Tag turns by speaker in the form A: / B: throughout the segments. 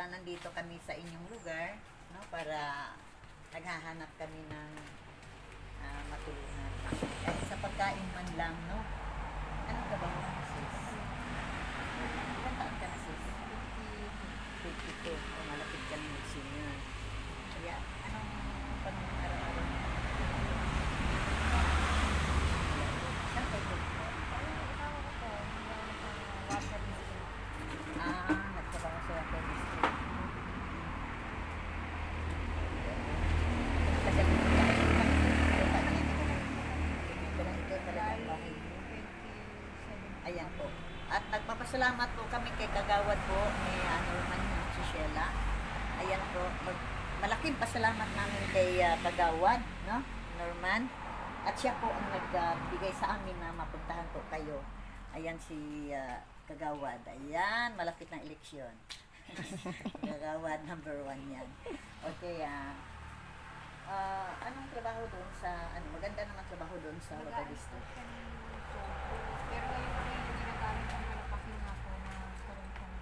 A: nandito kami sa inyong lugar, no? Para naghahanap kami ng matulungan. Kahit sa pagkain man lang, no? Anong trabaho mo, sis? Ilan taon ka na, sis? 52. O, malapit ka ng senior. Kaya, anong pang-araw-araw mo? Saan kayo po? Nagtrabaho sa water district. Kasi ito talagang bahay mo. Ayan po. At nagpapasalamat po kami kay Kagawad po ni Norman si Sheila. Ayan po. Malaking pasalamat namin kay Kagawad, no? Norman. At siya po ang nagbigay sa amin na mapuntahan po kayo. Ayan si Kagawad. Ayan, malapit ng eleksyon. Kagawad number 1 yan. Okay, anong trabaho doon sa, maganda naman trabaho doon sa water district.
B: Pero ngayon ko yung ginagamit ang palapakin nga po na karoon ka ng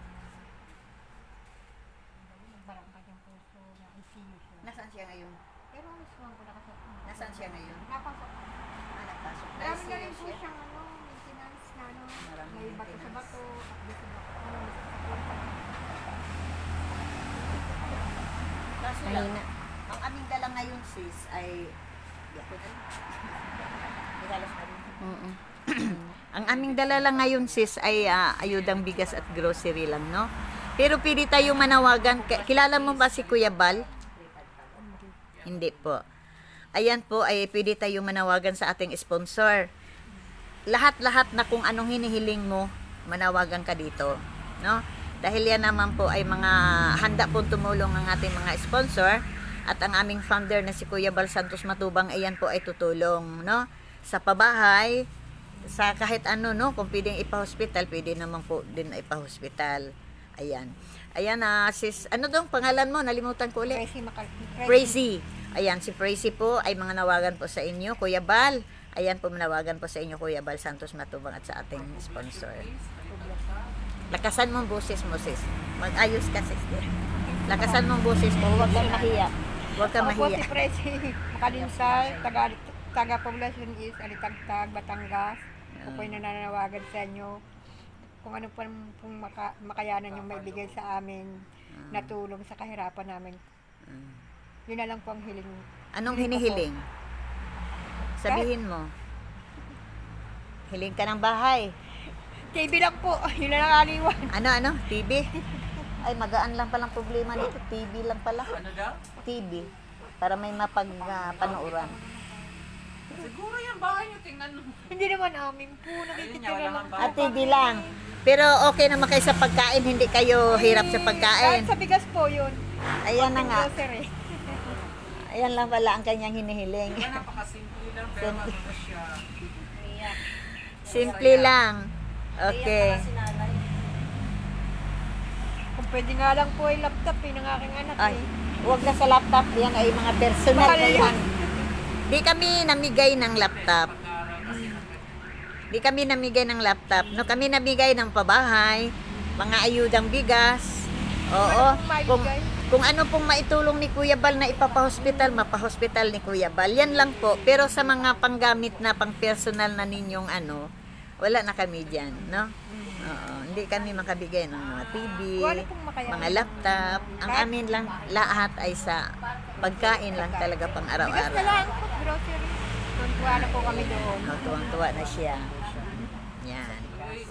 B: barangay ng puso na ICU siya.
A: Nasaan siya ngayon?
B: Pero mismo ko nakasot.
A: Nasaan siya ngayon?
B: Napasok.
A: Nagpasok na
B: Marami na rin po
A: siya.
B: siyang maintenance na
A: Maraming
B: may bato sa
A: maintenance.
B: bato, takbo sa bato, sa
A: Kaso lang, ang aming dala ngayon, sis, ay ako na lang. Nilalas na rin. Ang aming dala lang ngayon, sis, ay ayudang bigas at grocery lang, no? Pero pwede tayo manawagan. Kilala mo ba si Kuya Bal? Hindi po. Ayan po, ay pwede tayo manawagan sa ating sponsor. Lahat-lahat na kung anong hinihiling mo, manawagan ka dito, no? Dahil yan naman po ay mga handa po tumulong ang ating mga sponsor at ang aming founder na si Kuya Bal Santos Matubang, ayan po ay tutulong, no? Sa pabahay, sa kahit ano, no? Kung pwedeng ipa-hospital, pwede naman po din ipa-hospital. Ayan. Ayan, sis, ano dong pangalan mo? Nalimutan ko ulit. Crazy. Ayan, si Crazy po ay mga nawagan po sa inyo, Kuya Bal. Ayan po, manawagan po sa inyo, Kuya Bal Santos Matubang at sa ating sponsor. Lakasan mong boses mo, sis. Mag-ayos ka, sis. Lakasan mong boses mo. Huwag kang mahiya. Huwag kang
B: Ako
A: mahiya.
B: si Presi Makalinsal, taga-poblasyon is Alitagtag, Batangas. Ako po yung nananawagan sa inyo kung ano po pong makayanan yung may bigay sa amin na tulong sa kahirapan namin. Yun na lang po ang hiling.
A: Anong
B: hiling ko po.
A: hinihiling? Sabihin mo. Hiling ka ng bahay.
B: TV lang po, yun na lang aliwan.
A: Ano? TV? Ay, magaan lang palang problema nito. TV lang pala.
C: Ano daw?
A: TV. Para may mapagpanuuran.
C: Siguro yung bahay niyo, tingnan mo.
B: Hindi naman amin po, nakikitira
C: wala
B: lang
C: man
B: po.
C: ba?
A: At TV lang. Pero okay naman kayo sa pagkain. Hindi kayo hirap sa pagkain.
B: Kahit sa bigas po yun.
A: Ayan na nga.
B: Grocery.
A: Ayan lang pala ang kanyang hinihiling.
C: Napakasimple lang, pero ano na siya.
A: Simple lang. Okay.
B: Kung pwede nga lang po ay laptop ng aking anak
A: Ay,
B: eh.
A: huwag na sa laptop. Yan ay mga personal
B: Mahal
A: na
B: yan.
A: yan. Di kami namigay ng laptop. Di kami namigay ng laptop. No, kami namigay ng pabahay, mga ayudang bigas. Oo. Kung ano pong maitulong ni Kuya Bal na ipapahospital, mapahospital ni Kuya Bal. Yan lang po. Pero sa mga panggamit na pang-personal na ninyong wala na kami dyan, no? Oo. Hindi kami makabigay ng mga TV,
B: Wala pong makayanan.
A: mga laptop. Ang amin lang lahat ay sa pagkain lang talaga pang
B: Bigas na
A: araw-araw.
B: lang po, grocery. Tuntua na po kami doon.
A: No, tuwang-tuwa na siya. Yan.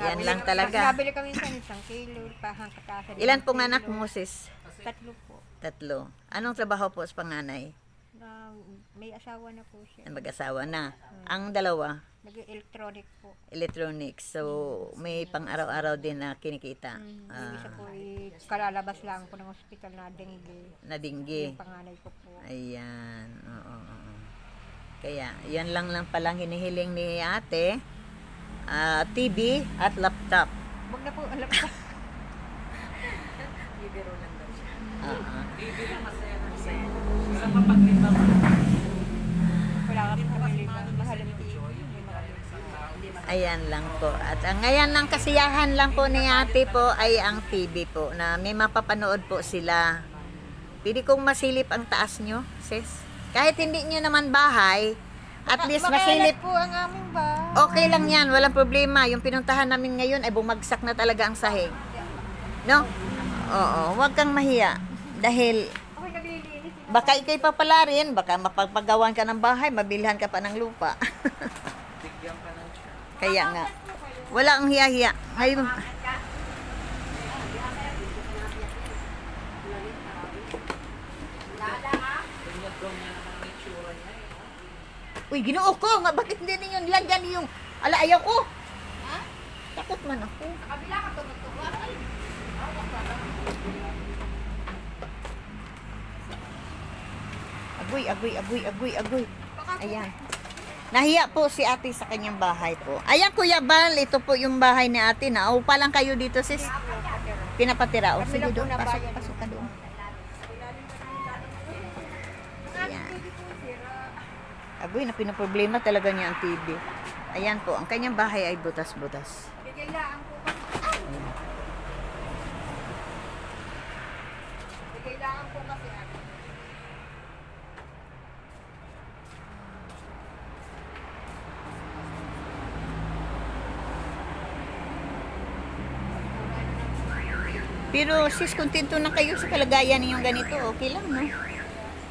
A: Yan lang talaga.
B: Nabili kami sa 1 kilo, pahang katasan.
A: Ilan pong anak mo, sis?
B: 3 po.
A: 3. Anong trabaho po sa panganay?
B: Na, may asawa na po siya.
A: Mag-asawa na. Ang dalawa,
B: Nag-electronic po.
A: electronics. So, may pang-araw-araw din na kinikita.
B: Yung isa po ay kalalabas lang po ng hospital na dengue.
A: Nadinggi.
B: Yung panganay ko po.
A: Ayan. Oo. Kaya, yan lang palang hinihiling ni ate. TV at laptop.
B: Huwag na po, alam ko.
C: Bibiro lang daw siya.
A: Oo.
C: Bibi lang masaya na masaya. Sa papaglibang.
B: Wala ka rin kami liba. Mahal ang TV.
C: Hindi
A: Ayan lang po. At ang ngayon lang kasiyahan lang po ni ate po ay ang TV po na may mapapanood po sila. Pwede kong masilip ang taas nyo, sis. Kahit hindi nyo naman bahay, at least masilip.
B: po ang aming ba?
A: Okay lang yan, walang problema. Yung pinuntahan namin ngayon ay bumagsak na talaga ang sahig. No? Oo, huwag kang mahiya. Dahil
B: Ako'y naglilinis.
A: baka ikay pa pala rin, baka mapagpagawan ka ng bahay, mabilhan ka pa ng lupa.
C: Bigyan ka ng siya.
A: Kaya nga, wala ang hiya-hiya. Ngayon,
C: Tingnan daw niya naman ang itsura niya eh.
A: uy, ginoo ko, nga bakit hindi ninyo nilagyan yung, ala, ayaw ko. Takot man ako. Agoy, agoy, agoy, agoy, agoy. Ayan. Nahiya po si ate sa kanyang bahay po. Ayan, Kuya Bal, ito po yung bahay ni ate. Naupa lang kayo dito, sis. Pinapatira. O, sige doon. Pasok, pasok ka doon. Ayan. Agoy, na pinaproblema talaga niya ang TV. Ayan po, ang kanyang bahay ay butas-butas.
B: Bigay lang po kasi. Bigay lang po kasi.
A: Pero sis, kontento na kayo sa kalagayan ninyong ganito, okay lang, no?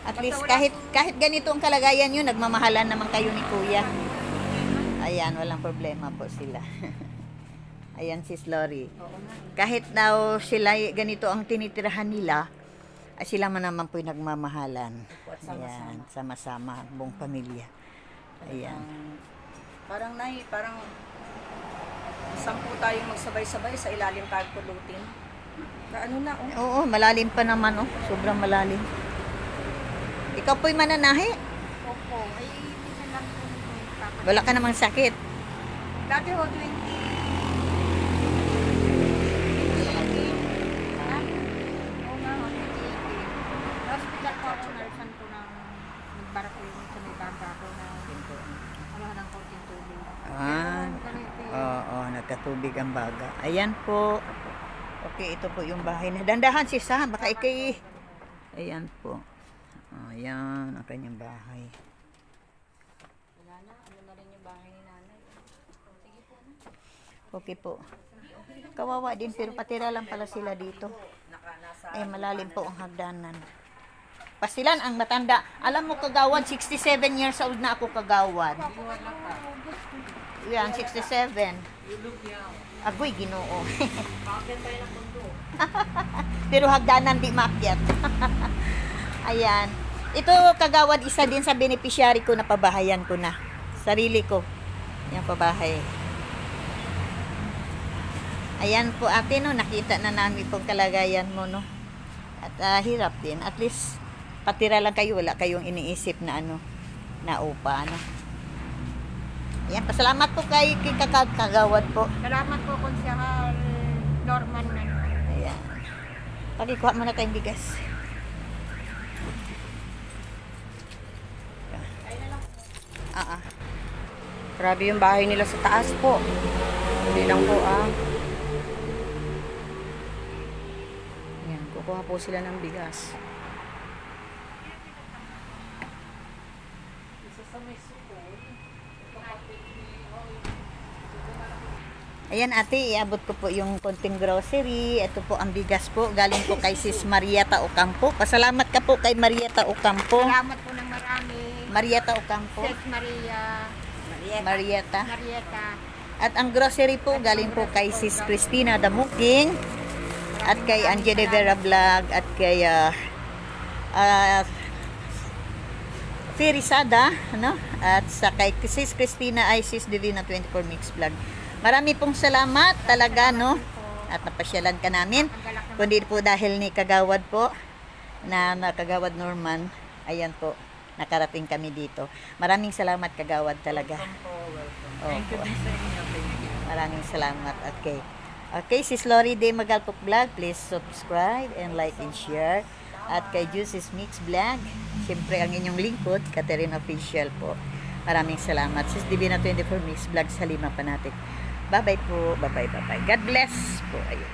A: At least kahit ganito ang kalagayan niyo, nagmamahalan naman kayo ni Kuya. Ayan, walang problema po sila. Ayan, sis Lori. Kahit daw sila ganito ang tinitirahan nila, ay sila man naman po nagmamahalan. Ayan, sama-sama, buong pamilya. Ayan.
D: Parang sampu tayong magsabay-sabay sa ilalim tayong pulutin. Ano na, oh.
A: Oo, malalim pa naman, oh. Sobrang malalim. Ikaw po'y mananahi.
B: Opo. Ay, minsan lang po yung kapatid.
A: Wala ka namang sakit.
B: Dati ho, 20. Ha? Oo nga ho, 2018. Hospital po ako, narisan ko ng nagbarak ko yung sa may baga ko na ano ng konting tubig.
A: Ah,
B: Ganito yun.
A: oo, nagkatubig ang baga. Ayan po. Okay, ito po yung bahay na. Dandahan sis ha, baka ikay. Ayan po. Ayan, ang kanyang bahay. Okay po. Kawawa din, pero patira lang pala sila dito. Ay, malalim po ang hagdanan. Pasilan ang matanda. Alam mo, kagawad, 67 years old na ako kagawad. Yan, 67. Agoy, ginoo. Pero hagdanan di maakyat. Ayan. Ito kagawad isa din sa beneficiary ko na pabahayan ko na. Sarili ko. Yung pabahay. Ayan po ate no, nakita na namin pong kalagayan mo no. At hirap din. At least patira lang kayo, wala kayong iniisip na ano, na upa ano. Ayan, pasalamat po kay kagawad po.
B: Salamat po, Konsehal Norman.
A: Ayan. Pagikuha mo na tayong bigas.
D: Grabe yung bahay nila sa taas po. Hindi lang po, Ayan, kukuha po sila ng bigas.
A: Ayan ate, iabot ko po yung konting grocery. Ito po ang bigas po. Galing po kay Sis Marieta Ocampo. Pasalamat ka po kay Marieta Ocampo.
B: Salamat po ng marami.
A: Marieta Ocampo.
B: Sis Maria.
A: Marieta.
B: Marieta.
A: At ang grocery po galing po kay Sis Christina Damuking. At kay Anje de Vera Vlog. At kay Firisada. Ano? At sa kay Sis Christina ay Sis Divina 24 Mix Vlog. Marami pong salamat talaga, no? At napasyalan ka namin. Kundi po dahil ni Kagawad po, na Kagawad Norman, ayan po, nakarating kami dito. Maraming salamat Kagawad talaga.
C: Thank you din sa inyo. Thank you.
A: Maraming salamat. Okay, Sis Lori de Magalpok Vlog, please subscribe and like and share. At kay Juices Mix Vlog, siyempre ang inyong lingkod, Catherine Official po. Maraming salamat. Sis Divina 24 Mix Vlog sa Lima Panatic. Bye-bye po. Bye-bye. God bless po. Ayun.